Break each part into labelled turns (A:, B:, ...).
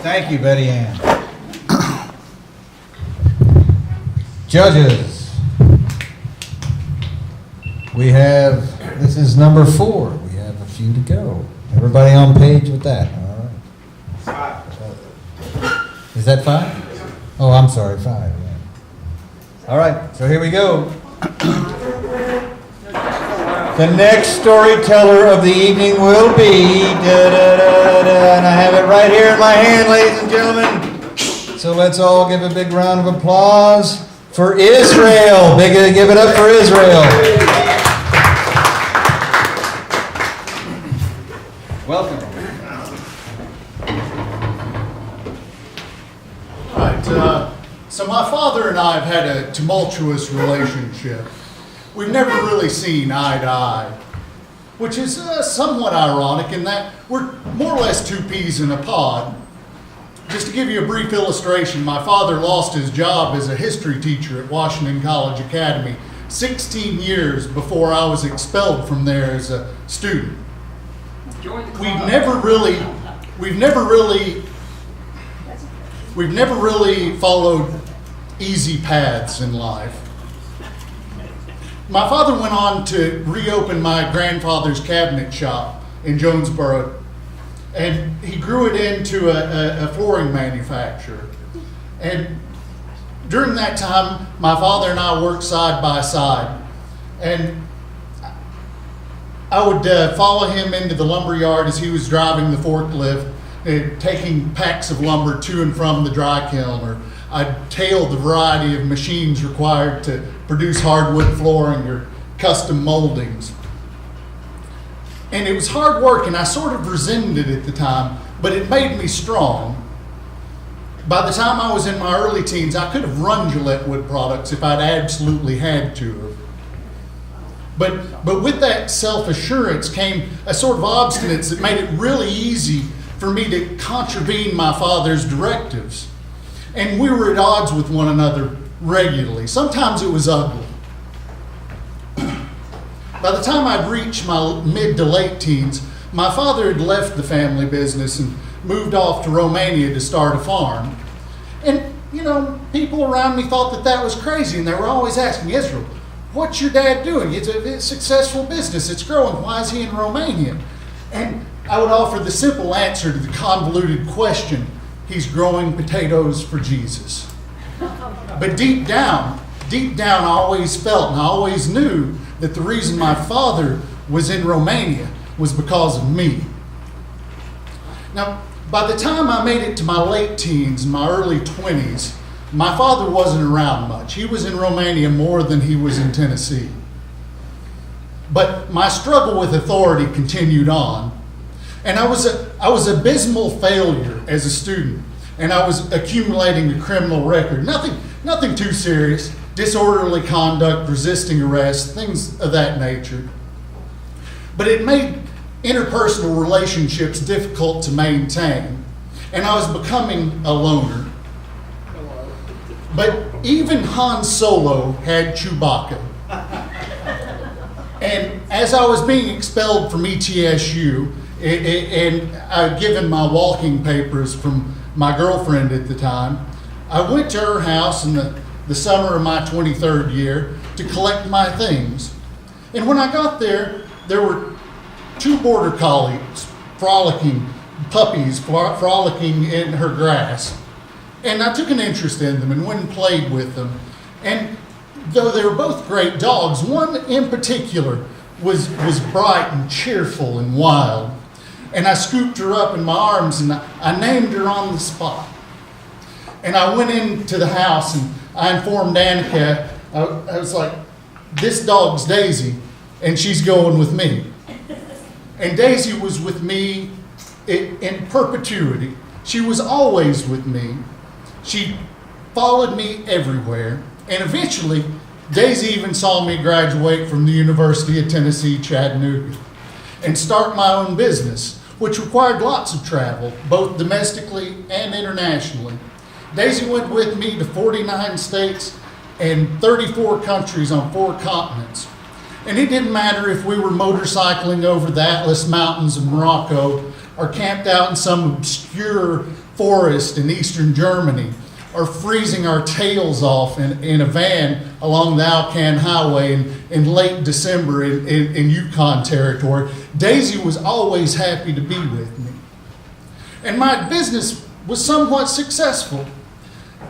A: Thank you, Betty Ann. Judges. This is number 4. We have a few to go. Everybody on page with that? All right. 5. Is that 5? Oh, I'm sorry, 5. Yeah. All right, so here we go. The next storyteller of the evening will be, and I have it right here in my hand, ladies and gentlemen. So let's all give a big round of applause for Israel. Give it up for Israel. Welcome.
B: All right, so my father and I have had a tumultuous relationship. We've never really seen eye to eye, which is somewhat ironic in that we're more or less two peas in a pod. Just to give you a brief illustration, my father lost his job as a history teacher at Washington College Academy 16 years before I was expelled from there as a student. We've never really followed easy paths in life. My father went on to reopen my grandfather's cabinet shop in Jonesboro, and he grew it into a flooring manufacturer. And during that time, my father and I worked side by side, and I would follow him into the lumber yard as he was driving the forklift, taking packs of lumber to and from the dry kiln, or I'd tail the variety of machines required to produce hardwood flooring or custom moldings. And it was hard work, and I sort of resented it at the time, but it made me strong. By the time I was in my early teens, I could have run Gillette wood products if I'd absolutely had to have. But with that self-assurance came a sort of obstinance that made it really easy for me to contravene my father's directives. And we were at odds with one another regularly. Sometimes it was ugly. By the time I'd reached my mid to late teens, my father had left the family business and moved off to Romania to start a farm. And, people around me thought that was crazy, and they were always asking, Israel, what's your dad doing? It's a successful business. It's growing. Why is he in Romania? And I would offer the simple answer to the convoluted question, he's growing potatoes for Jesus. But deep down, I always felt and I always knew that the reason my father was in Romania was because of me. Now, by the time I made it to my late teens, my early 20s, my father wasn't around much. He was in Romania more than he was in Tennessee. But my struggle with authority continued on. And I was abysmal failure as a student. And I was accumulating a criminal record. Nothing too serious. Disorderly conduct, resisting arrest, things of that nature. But it made interpersonal relationships difficult to maintain. And I was becoming a loner. But even Han Solo had Chewbacca. And as I was being expelled from ETSU, and I'd given my walking papers from my girlfriend at the time, I went to her house in the summer of my 23rd year to collect my things. And when I got there, there were 2 border collies, puppies frolicking in her grass. And I took an interest in them and went and played with them. And though they were both great dogs, one in particular was bright and cheerful and wild. And I scooped her up in my arms and I named her on the spot. And I went into the house and I informed Danica, I was like, this dog's Daisy and she's going with me. And Daisy was with me in perpetuity. She was always with me. She followed me everywhere. And eventually, Daisy even saw me graduate from the University of Tennessee, Chattanooga, and start my own business, which required lots of travel, both domestically and internationally. Daisy went with me to 49 states and 34 countries on 4 continents. And it didn't matter if we were motorcycling over the Atlas Mountains of Morocco are camped out in some obscure forest in eastern Germany, or freezing our tails off in a van along the Alcan Highway in late December in Yukon territory, Daisy was always happy to be with me. And my business was somewhat successful.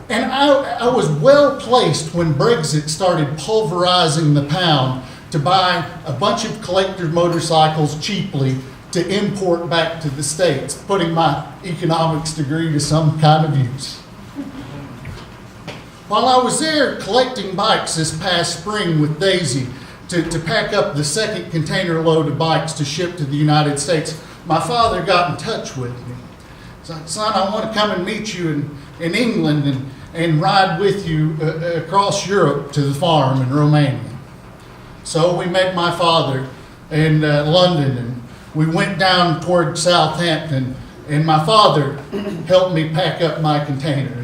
B: And I was well placed when Brexit started pulverizing the pound to buy a bunch of collector motorcycles cheaply to import back to the States, putting my economics degree to some kind of use. While I was there collecting bikes this past spring with Daisy to pack up the second container load of bikes to ship to the United States, my father got in touch with me. He's like, son, I want to come and meet you in England and ride with you across Europe to the farm in Romania. So we met my father in London, and we went down toward Southampton, and my father helped me pack up my container.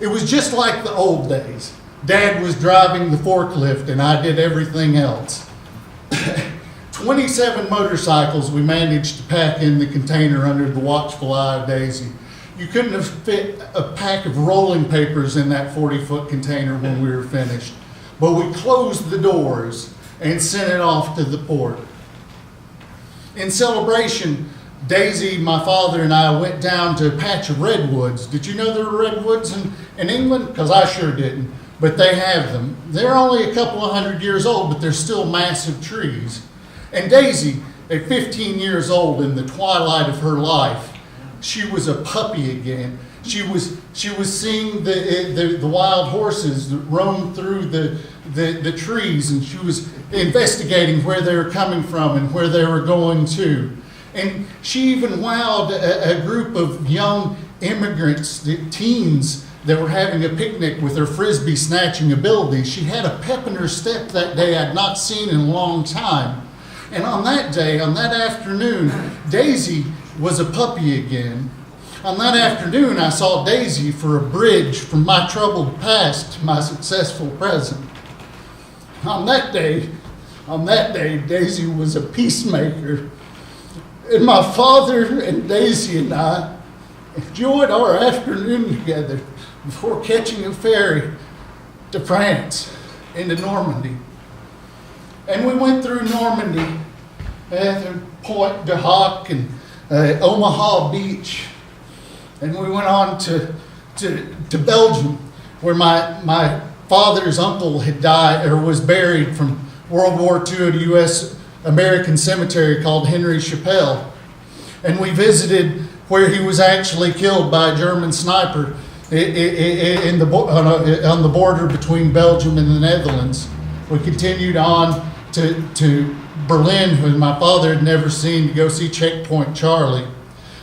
B: It was just like the old days. Dad was driving the forklift and I did everything else. 27 motorcycles we managed to pack in the container under the watchful eye of Daisy. You couldn't have fit a pack of rolling papers in that 40-foot container when we were finished. But we closed the doors and sent it off to the port. In celebration, Daisy, my father, and I went down to a patch of redwoods. Did you know there were redwoods in England? Because I sure didn't. But they have them. They're only a couple of 100 years old, but they're still massive trees. And Daisy, at 15 years old, in the twilight of her life, she was a puppy again. She was seeing the wild horses that roamed through the trees, and she was investigating where they were coming from and where they were going to. And she even wowed a group of young immigrants, teens, that were having a picnic with her frisbee snatching abilities. She had a pep in her step that day I'd not seen in a long time. And on that day, on that afternoon, Daisy was a puppy again. On that afternoon, I saw Daisy for a bridge from my troubled past to my successful present. On that day, Daisy was a peacemaker. And my father and Daisy and I enjoyed our afternoon together before catching a ferry to France, into Normandy. And we went through Normandy, through Point de Hoc and Omaha Beach. And we went on to Belgium, where my father's uncle had died or was buried from World War II at a U.S. American cemetery called Henry Chappelle. And we visited where he was actually killed by a German sniper on the border between Belgium and the Netherlands. We continued on to Berlin, who my father had never seen, to go see Checkpoint Charlie.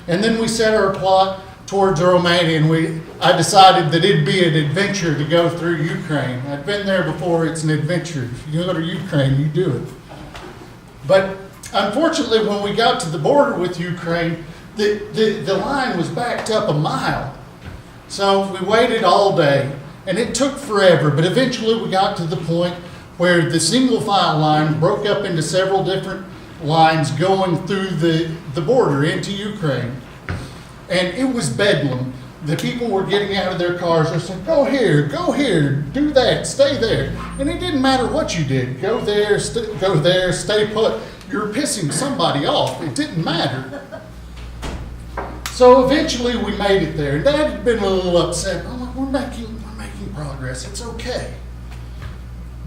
B: And then we set our plot towards Romania, and I decided that it'd be an adventure to go through Ukraine. I'd been there before, it's an adventure. If you go to Ukraine, you do it. But unfortunately, when we got to the border with Ukraine, the line was backed up a mile. So we waited all day, and it took forever, but eventually we got to the point where the single file line broke up into several different lines going through the border into Ukraine. And it was bedlam. The people were getting out of their cars and saying, go here, do that, stay there. And it didn't matter what you did. Go there, stay put. You were pissing somebody off. It didn't matter. So eventually we made it there. Dad had been a little upset. I'm like, we're making progress. It's okay.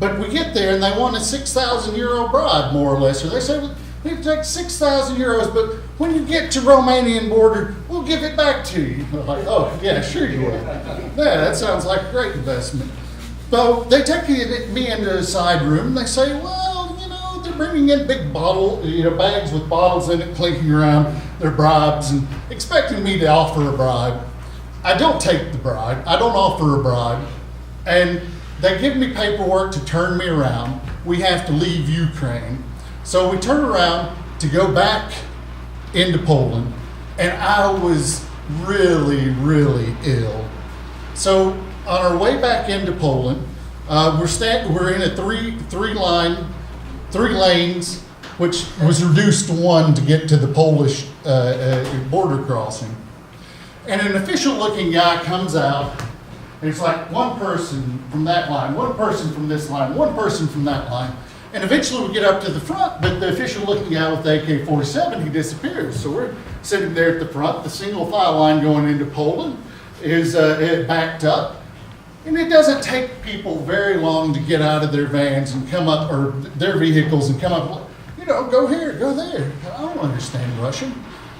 B: But we get there and they want a 6,000 euro bribe, more or less. Or they say, we take 6,000 euros, but when you get to Romanian border, we'll give it back to you. I'm like, oh, yeah, sure you will. Yeah, that sounds like a great investment. So they take me into a side room and they say, well, they're bringing in big bags with bottles in it, clinking around their bribes and expecting me to offer a bribe. I don't take the bribe. I don't offer a bribe. And they give me paperwork to turn me around. We have to leave Ukraine. So we turn around to go back into Poland, and I was really, really ill. So on our way back into Poland, we're in a three lanes which was reduced to 1 to get to the Polish border crossing. And an official-looking guy comes out, and it's like one person from that line, one person from this line, one person from that line. And eventually we get up to the front, but the official-looking guy with the AK-47, he disappears. So we're sitting there at the front. The single file line going into Poland is backed up. And it doesn't take people very long to get out of their vans and come up, or their vehicles and come up, you know, go here, go there. I don't understand Russian.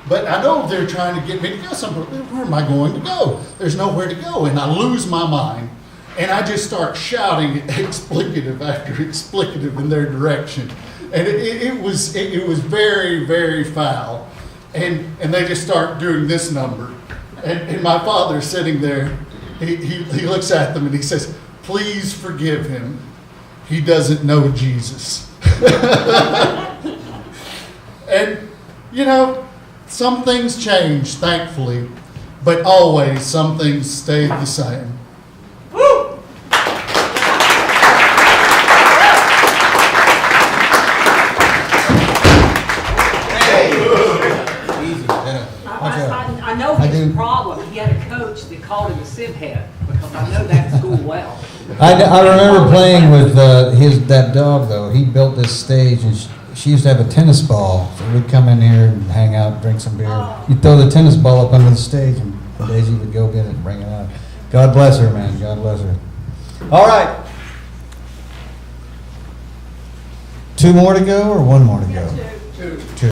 B: But I know they're trying to get me to go somewhere. Where am I going to go? There's nowhere to go. And I lose my mind. And I just start shouting explicative after explicative in their direction. And it was very, very foul. And they just start doing this number. And my father sitting there, he looks at them and he says, "Please forgive him. He doesn't know Jesus." And, you know, some things change, thankfully, but always some things stay the same.
C: I know his problem. He had a coach that called him a sieve head, because I know that school well.
A: I remember playing with that dog though. He built this stage, and she used to have a tennis ball. So we'd come in here and hang out, drink some beer. You'd throw the tennis ball up under the stage, and Daisy would go get it and bring it out. God bless her, man. God bless her. All right. 2 more to go, or 1 more to go?
C: Two.
A: Two.